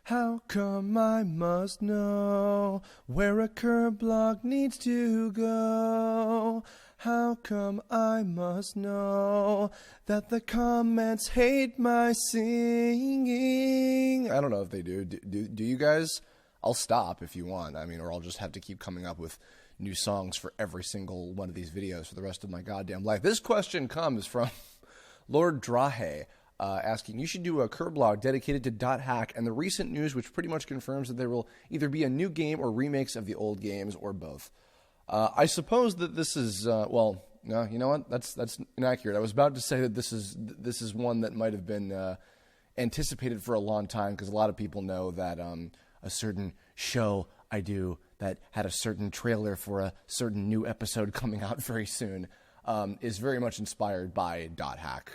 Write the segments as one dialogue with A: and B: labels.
A: How come I must know where a Kirblog needs to go? How come I must know that the comments hate my singing? I don't know if they do. Do you guys? I'll stop if you want. I mean, or I'll just have to keep coming up with new songs for every single one of these videos for the rest of my goddamn life. This question comes from Lord Draje. Asking, you should do a Kirblog dedicated to .hack and the recent news, which pretty much confirms that there will either be a new game or remakes of the old games, or both. I suppose that this is no, you know what? That's inaccurate. I was about to say that this is one that might have been anticipated for a long time, because a lot of people know that a certain show I do that had a certain trailer for a certain new episode coming out very soon is very much inspired by .hack.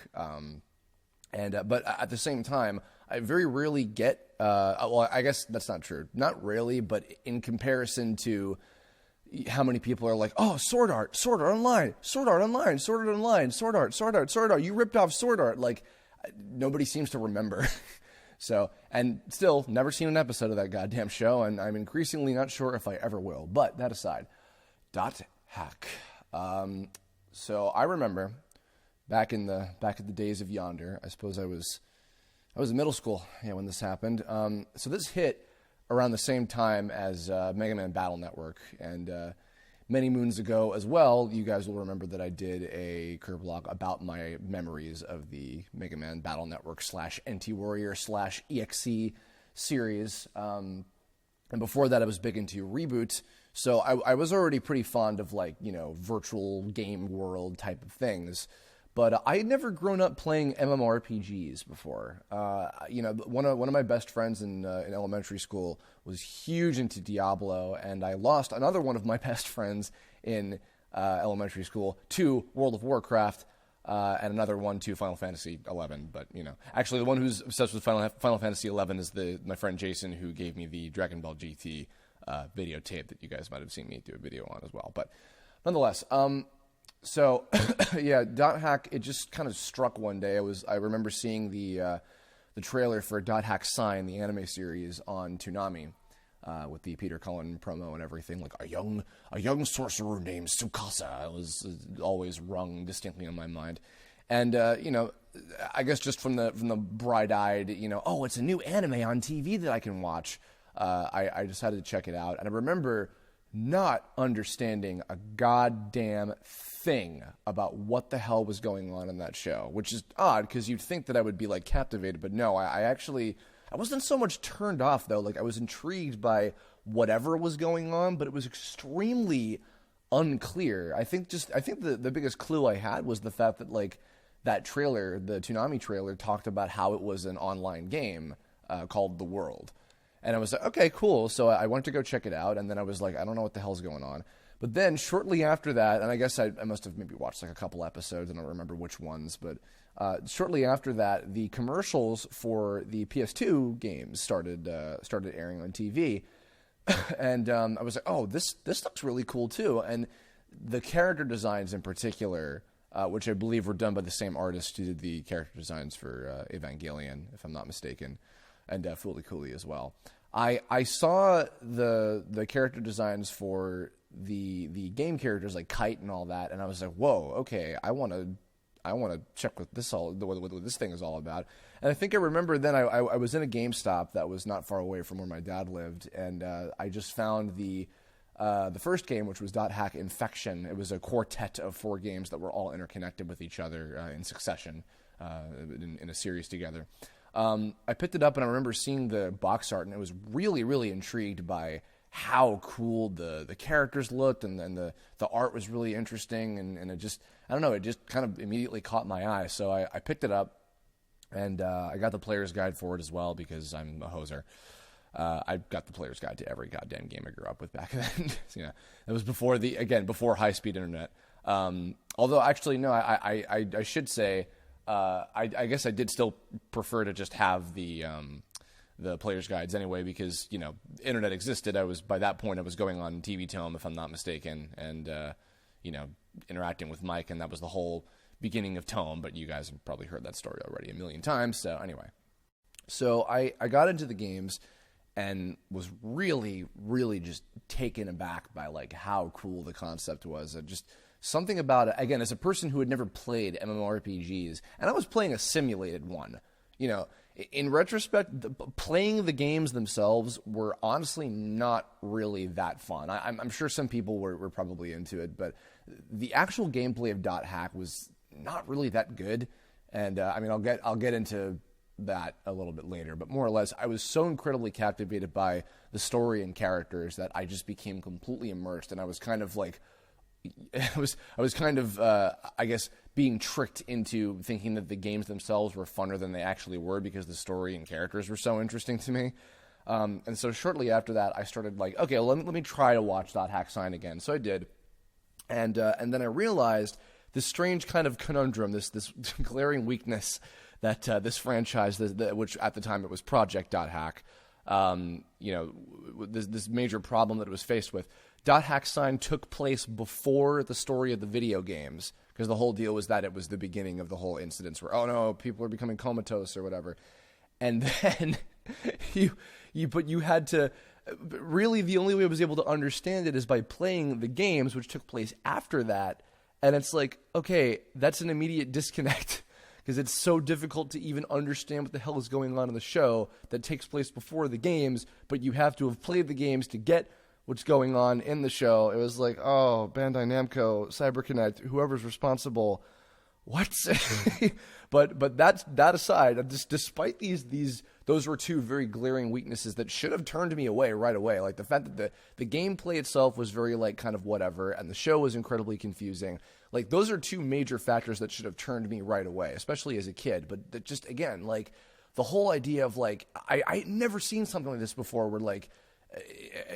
A: But at the same time, I very rarely get, well, I guess that's not true. Not really, but in comparison to how many people are like, oh, Sword Art Online, Sword Art Online, Sword Art Online, Sword Art, you ripped off Sword Art. Like, nobody seems to remember. So, and still, never seen an episode of that goddamn show, and I'm increasingly not sure if I ever will. But that aside, .hack. So I remember back in the days of Yonder, I suppose I was in middle school, when this happened. So this hit around the same time as Mega Man Battle Network, and many moons ago as well, you guys will remember that I did a Kirblog about my memories of the Mega Man Battle Network / NT Warrior / EXE series. And before that, I was big into Reboot, so I was already pretty fond of, like, virtual game world type of things. But I had never grown up playing MMORPGs before. One of my best friends in elementary school was huge into Diablo, and I lost another one of my best friends in elementary school to World of Warcraft, and another one to Final Fantasy XI. But actually, the one who's obsessed with Final Fantasy XI is my friend Jason, who gave me the Dragon Ball GT videotape that you guys might have seen me do a video on as well. But nonetheless. So, yeah, .hack, it just kind of struck one day. I remember seeing the trailer for .hack Sign, the anime series, on Toonami, with the Peter Cullen promo and everything. Like, a young sorcerer named Tsukasa was always rung distinctly in my mind. And, I guess just from the bright-eyed, oh, it's a new anime on TV that I can watch, I decided to check it out. And I remember not understanding a goddamn thing about what the hell was going on in that show, which is odd because you'd think that I would be like captivated, but no, I wasn't so much turned off though. Like, I was intrigued by whatever was going on, but it was extremely unclear. I think the biggest clue I had was the fact that, like, that trailer, the Toonami trailer, talked about how it was an online game called The World. And I was like, okay, cool. So I went to go check it out, and then I was like, I don't know what the hell's going on. But then shortly after that, and I guess I must have maybe watched like a couple episodes, I don't remember which ones, but shortly after that, the commercials for the PS2 games started airing on TV. And I was like, oh, this looks really cool too. And the character designs in particular, which I believe were done by the same artist who did the character designs for Evangelion, if I'm not mistaken, and Fooly Cooly as well. I saw the character designs for the game characters like Kite and all that, and I was like, whoa, okay, I want to check what this thing is all about. And I think I remember then I was in a GameStop that was not far away from where my dad lived, and I just found the first game, which was .hack Infection. It was a quartet of 4 games that were all interconnected with each other in succession in a series together. I picked it up, and I remember seeing the box art, and I was really, really intrigued by how cool the characters looked, and the art was really interesting, and it just, I don't know, it just kind of immediately caught my eye. So I picked it up, and I got the player's guide for it as well, because I'm a hoser. I got the player's guide to every goddamn game I grew up with back then. So, it was before before high-speed internet. Although, actually, no, I should say, I guess I did still prefer to just have the player's guides anyway, because internet existed. By that point I was going on TV Tome, if I'm not mistaken, and interacting with Mike, and that was the whole beginning of Tome. But you guys have probably heard that story already a million times. So anyway, I got into the games, and was really, really just taken aback by like how cool the concept was. Just something about it. Again, as a person who had never played MMORPGs, and I was playing a simulated one, you know, in retrospect, playing the games themselves were honestly not really that fun. I'm sure some people were probably into it, but the actual gameplay of .hack was not really that good. And I mean, I'll get into that a little bit later, but more or less, I was so incredibly captivated by the story and characters that I just became completely immersed, and I was kind of like, I was kind of, I guess, being tricked into thinking that the games themselves were funner than they actually were because the story and characters were so interesting to me. And so shortly after that, I started like, okay, well, let me try to watch .hack sign again. So I did, and then I realized this strange kind of conundrum, this glaring weakness that this franchise, which at the time it was Project .hack, you know, this major problem that it was faced with. .hack sign took place before the story of the video games, because the whole deal was that it was the beginning of the whole incidents where, oh no, people are becoming comatose or whatever. And then you had to, really the only way I was able to understand it is by playing the games, which took place after that. And it's like, okay, that's an immediate disconnect, because it's so difficult to even understand what the hell is going on in the show that takes place before the games, but you have to have played the games to get what's going on in the show. It was like, oh, Bandai Namco, CyberConnect, whoever's responsible, what? but that aside, despite those were two very glaring weaknesses that should have turned me away right away. Like the fact that the gameplay itself was very like kind of whatever, and the show was incredibly confusing. Like those are two major factors that should have turned me right away, especially as a kid. But that just, again, like the whole idea of like, I never seen something like this before where like,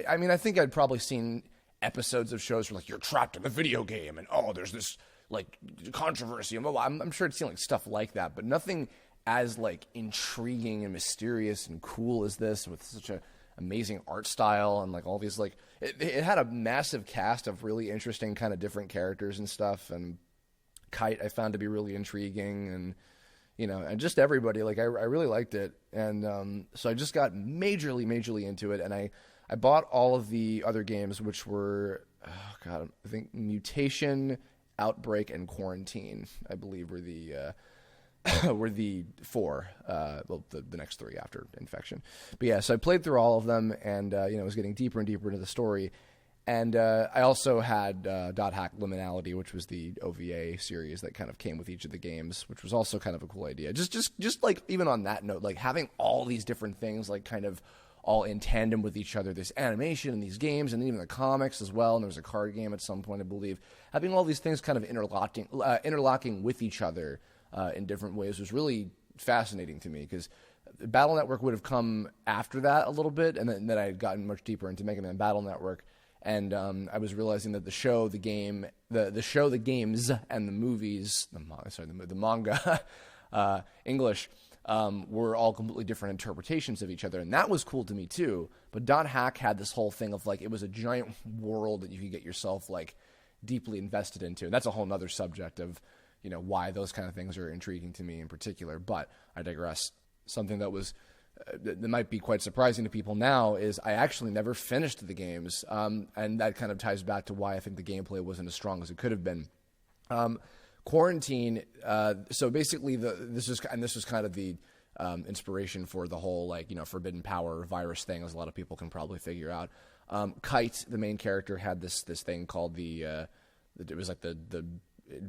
A: I mean, I think I'd probably seen episodes of shows where like you're trapped in a video game and oh, there's this like controversy. I'm sure I'd seen like stuff like that, but nothing as like intriguing and mysterious and cool as this, with such a amazing art style and like all these like it had a massive cast of really interesting kind of different characters and stuff. And Kite I found to be really intriguing, and you know, and just everybody, like I really liked it. And so I just got majorly into it, and I bought all of the other games, which were, oh God, I think Mutation, Outbreak, and Quarantine, I believe were the were the four, well, the next three after Infection. But yeah, so I played through all of them, and you know, was getting deeper and deeper into the story. And I also had .hack Liminality, which was the OVA series that kind of came with each of the games, which was also kind of a cool idea. Just like, even on that note, like having all these different things like kind of all in tandem with each other, this animation and these games and even the comics as well, and there was a card game at some point, I believe. Having all these things kind of interlocking with each other in different ways was really fascinating to me, because Battle Network would have come after that a little bit, and then I had gotten much deeper into Mega Man Battle Network. And I was realizing that the show, the game, the games, and the movies, the manga, English, were all completely different interpretations of each other, and that was cool to me too. But .hack had this whole thing of like, it was a giant world that you could get yourself like deeply invested into, and that's a whole nother subject of, you know, why those kind of things are intriguing to me in particular. But I digress. Something that was that might be quite surprising to people now is I actually never finished the games, and that kind of ties back to why I think the gameplay wasn't as strong as it could have been. Quarantine. So basically, this was kind of the inspiration for the whole, like, you know, forbidden power virus thing, as a lot of people can probably figure out. Kite, the main character, had this thing called it was like the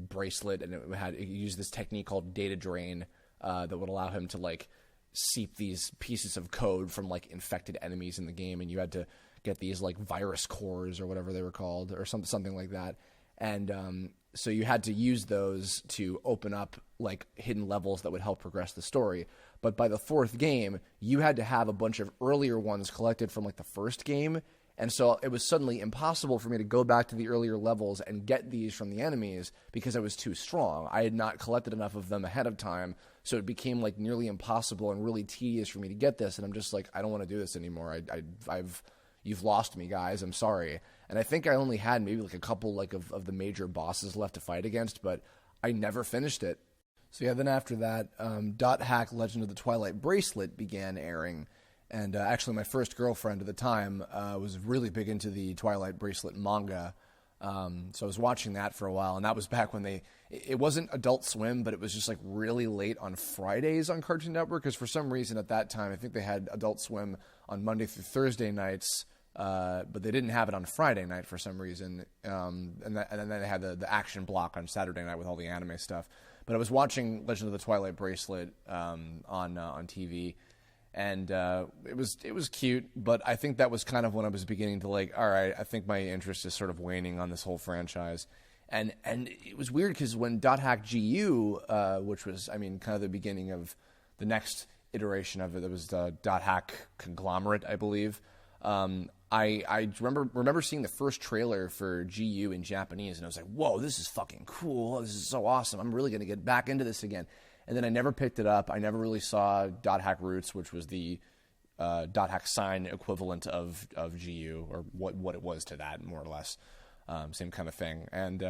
A: bracelet, and it used this technique called data drain that would allow him to like seep these pieces of code from like infected enemies in the game, and you had to get these like virus cores or whatever they were called, or something like that. And so you had to use those to open up like hidden levels that would help progress the story. But by the fourth game, you had to have a bunch of earlier ones collected from like the first game. And so it was suddenly impossible for me to go back to the earlier levels and get these from the enemies because I was too strong. I had not collected enough of them ahead of time, so it became like nearly impossible and really tedious for me to get this. And I'm just like, I don't want to do this anymore. You've lost me, guys. I'm sorry. And I think I only had maybe like a couple like of the major bosses left to fight against, but I never finished it. So yeah, then after that, .hack Legend of the Twilight Bracelet began airing. And actually, my first girlfriend at the time was really big into the Twilight Bracelet manga. So I was watching that for a while, and that was back when it wasn't Adult Swim, but it was just like really late on Fridays on Cartoon Network, because for some reason at that time, I think they had Adult Swim on Monday through Thursday nights, but they didn't have it on Friday night for some reason. And then they had the action block on Saturday night with all the anime stuff. But I was watching Legend of the Twilight Bracelet on TV. And it was cute, but I think that was kind of when I was beginning to like, all right, I think my interest is sort of waning on this whole franchise. And it was weird because when .hack.gu, which was, I mean, kind of the beginning of the next iteration of it, there was the .hack conglomerate, I believe. I remember seeing the first trailer for GU in Japanese, and I was like, whoa, this is fucking cool. This is so awesome. I'm really going to get back into this again. And then I never picked it up. I never really saw .hack Roots, which was the .hack sign equivalent of GU, or what it was to that, more or less. Same kind of thing. And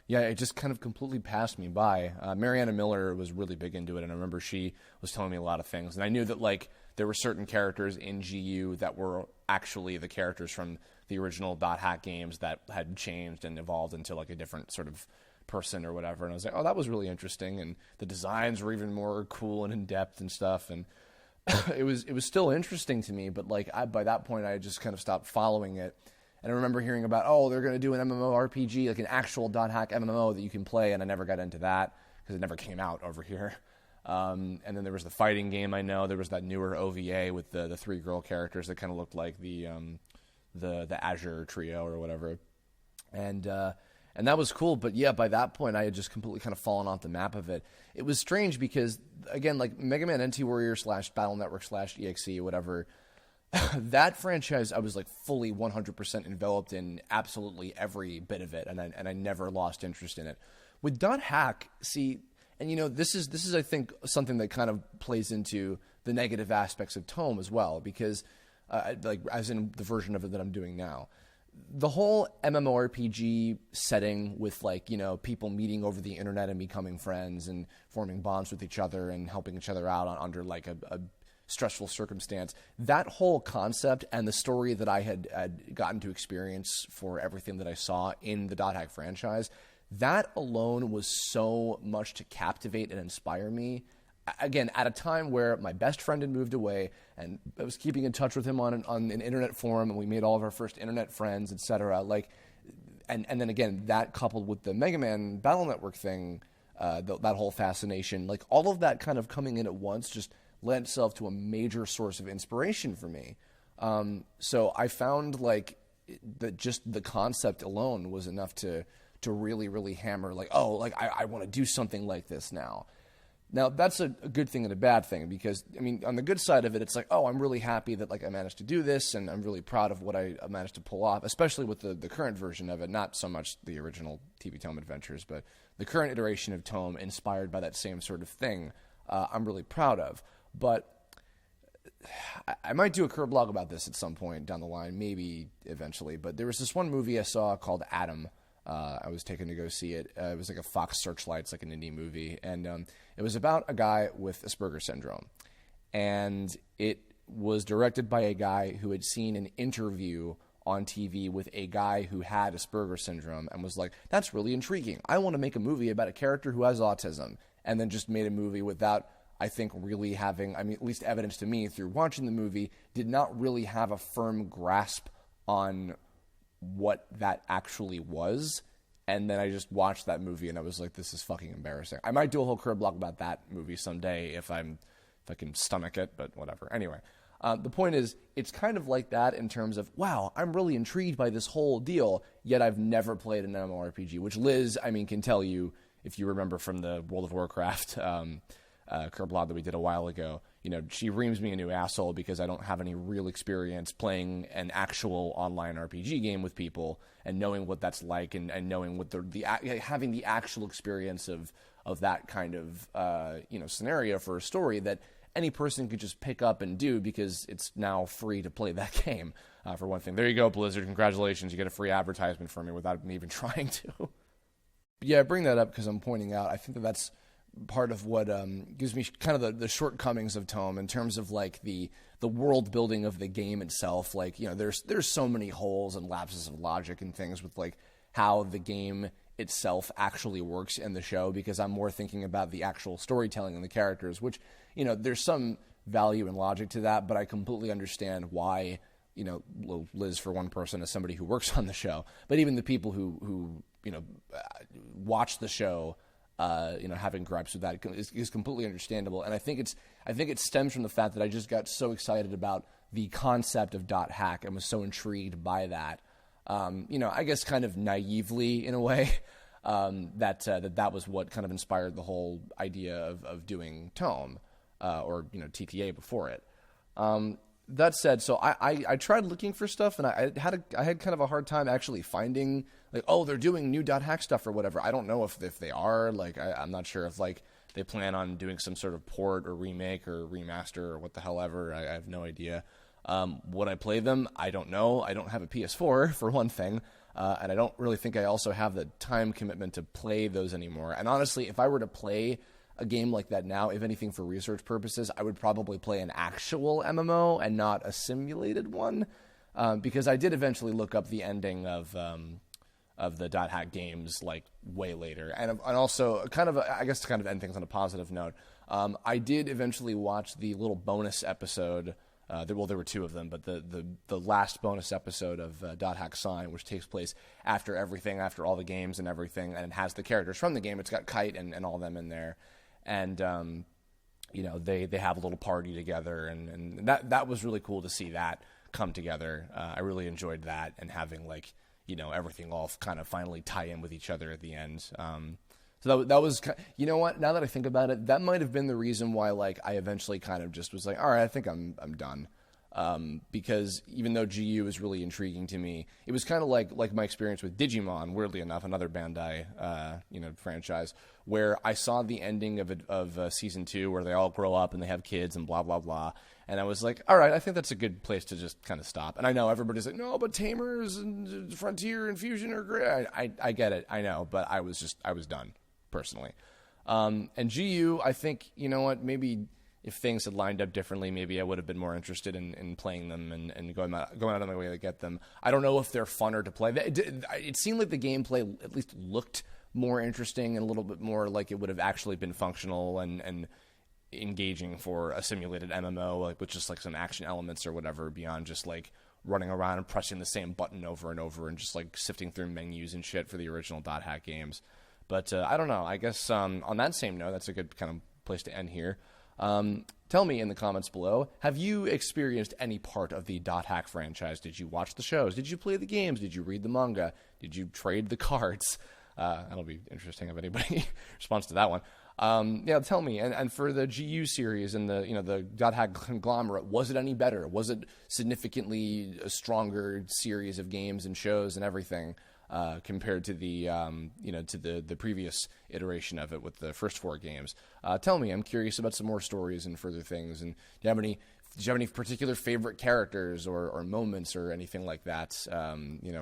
A: yeah, it just kind of completely passed me by. Mariana Miller was really big into it, and I remember she was telling me a lot of things. And I knew that like there were certain characters in GU that were actually the characters from the original .hack games that had changed and evolved into like a different sort of person or whatever. And I was like, oh, that was really interesting, and the designs were even more cool and in depth and stuff. And it was still interesting to me, but like by that point I just kind of stopped following it. And I remember hearing about, oh, they're going to do an MMORPG, like an actual .hack MMO that you can play, and I never got into that because it never came out over here. And then there was the fighting game. I know there was that newer OVA with the three girl characters that kind of looked like the Azure trio or whatever. And that was cool, but yeah, by that point, I had just completely kind of fallen off the map of it. It was strange because, again, like Mega Man NT Warrior / Battle Network / EXE, whatever, that franchise, I was like fully 100% enveloped in absolutely every bit of it, and I never lost interest in it. With .hack, see, and you know, this is I think something that kind of plays into the negative aspects of TOME as well, because like as in the version of it that I'm doing now. The whole MMORPG setting with, like, you know, people meeting over the internet and becoming friends and forming bonds with each other and helping each other out under like a stressful circumstance, that whole concept and the story that I had gotten to experience for everything that I saw in the .hack franchise, that alone was so much to captivate and inspire me. Again, at a time where my best friend had moved away, and I was keeping in touch with him on an internet forum, and we made all of our first internet friends, etc. Like, and then again, that coupled with the Mega Man Battle Network thing, that whole fascination, like all of that kind of coming in at once, just lent itself to a major source of inspiration for me. So I found like that just the concept alone was enough to really, really hammer like, oh, like I want to do something like this now. Now, that's a good thing and a bad thing, because, I mean, on the good side of it, it's like, oh, I'm really happy that, like, I managed to do this, and I'm really proud of what I managed to pull off, especially with the current version of it, not so much the original TV Tome Adventures, but the current iteration of Tome, inspired by that same sort of thing, I'm really proud of. But I might do a Kirblog about this at some point down the line, maybe eventually, but there was this one movie I saw called Adam. I was taken to go see it. It was like a Fox Searchlight, it's like an indie movie, and it was about a guy with Asperger's syndrome, and it was directed by a guy who had seen an interview on TV with a guy who had Asperger's syndrome and was like, that's really intriguing. I want to make a movie about a character who has autism, and then just made a movie without, I think, really having, I mean, at least evidence to me through watching the movie, did not really have a firm grasp on what that actually was. And then I just watched that movie and I was like, this is fucking embarrassing. I might do a whole Kirblog about that movie someday if I can stomach it, but whatever. Anyway, the point is, it's kind of like that in terms of, wow, I'm really intrigued by this whole deal, yet I've never played an MMORPG, which Liz, I mean, can tell you, if you remember from the World of Warcraft Kirblog that we did a while ago, you know, she reams me a new asshole because I don't have any real experience playing an actual online RPG game with people and knowing what that's like, and knowing what having the actual experience of that kind of you know, scenario for a story that any person could just pick up and do because it's now free to play that game, for one thing. There you go, Blizzard. Congratulations. You get a free advertisement from me without me even trying to. Yeah, I bring that up because I'm pointing out, I think that's part of what gives me kind of the shortcomings of Tome in terms of like the world building of the game itself. Like, you know, there's so many holes and lapses of logic and things with like how the game itself actually works in the show, because I'm more thinking about the actual storytelling and the characters, which, you know, there's some value and logic to that, but I completely understand why, you know, Liz, for one person, as somebody who works on the show, but even the people who you know, watch the show, you know, having gripes with that is completely understandable. And I think it stems from the fact that I just got so excited about the concept of .hack and was so intrigued by that. You know, I guess kind of naively in a way, that was what kind of inspired the whole idea of doing Tome, or, you know, TTA before it. That said, so I tried looking for stuff, and I had kind of a hard time actually finding, like, oh, they're doing new .hack stuff or whatever. I don't know if they are. Like, I'm not sure if, like, they plan on doing some sort of port or remake or remaster or what the hell ever. I have no idea. Would I play them? I don't know. I don't have a PS4, for one thing, and I don't really think I also have the time commitment to play those anymore. And honestly, if I were to play a game like that now, if anything for research purposes, I would probably play an actual MMO and not a simulated one, because I did eventually look up the ending of the .hack games like way later, and also kind of I guess to kind of end things on a positive note, I did eventually watch the little bonus episode. There were two of them, but the last bonus episode of .hack Sign, which takes place after everything, after all the games and everything, and it has the characters from the game. It's got Kite and all of them in there. And, you know, they have a little party together, and that was really cool to see that come together. I really enjoyed that, and having, like, you know, everything all kind of finally tie in with each other at the end. So that was, you know what, now that I think about it, that might have been the reason why, like, I eventually kind of just was like, all right, I think I'm done. Because even though GU is really intriguing to me, it was kind of like my experience with Digimon, weirdly enough, another Bandai, you know, franchise, where I saw the ending of season 2, where they all grow up and they have kids and blah blah blah, and I was like, all right, I think that's a good place to just kind of stop. And I know everybody's like, no, but Tamers and Frontier and Fusion are great. I get it, I know, but I was done personally. And GU, I think, you know what, maybe if things had lined up differently, maybe I would have been more interested in playing them and going out of my way to get them. I don't know if they're funner to play. It seemed like the gameplay at least looked more interesting and a little bit more like it would have actually been functional and engaging for a simulated MMO, like with just like some action elements or whatever, beyond just like running around and pressing the same button over and over and just like sifting through menus and shit for the original .hack games. But I don't know. I guess on that same note, that's a good kind of place to end here. Tell me in the comments below, have you experienced any part of the .hack franchise? Did you watch the shows? Did you play the games? Did you read the manga? Did you trade the cards? That'll be interesting if anybody responds to that one. Yeah, tell me. And for the GU series and the .hack conglomerate, was it any better? Was it significantly a stronger series of games and shows and everything? Compared to the previous iteration of it with the first 4 games. Tell me, I'm curious about some more stories and further things. And do you have any particular favorite characters or moments or anything like that?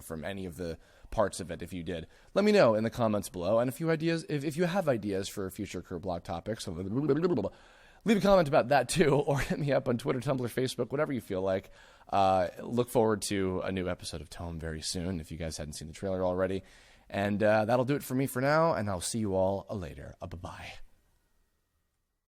A: From any of the parts of it, if you did, let me know in the comments below. And if you have ideas for future Kirblog topics, leave a comment about that too, or hit me up on Twitter, Tumblr, Facebook, whatever you feel like. Look forward to a new episode of Tome very soon, if you guys hadn't seen the trailer already. And that'll do it for me for now, and I'll see you all later. Bye-bye.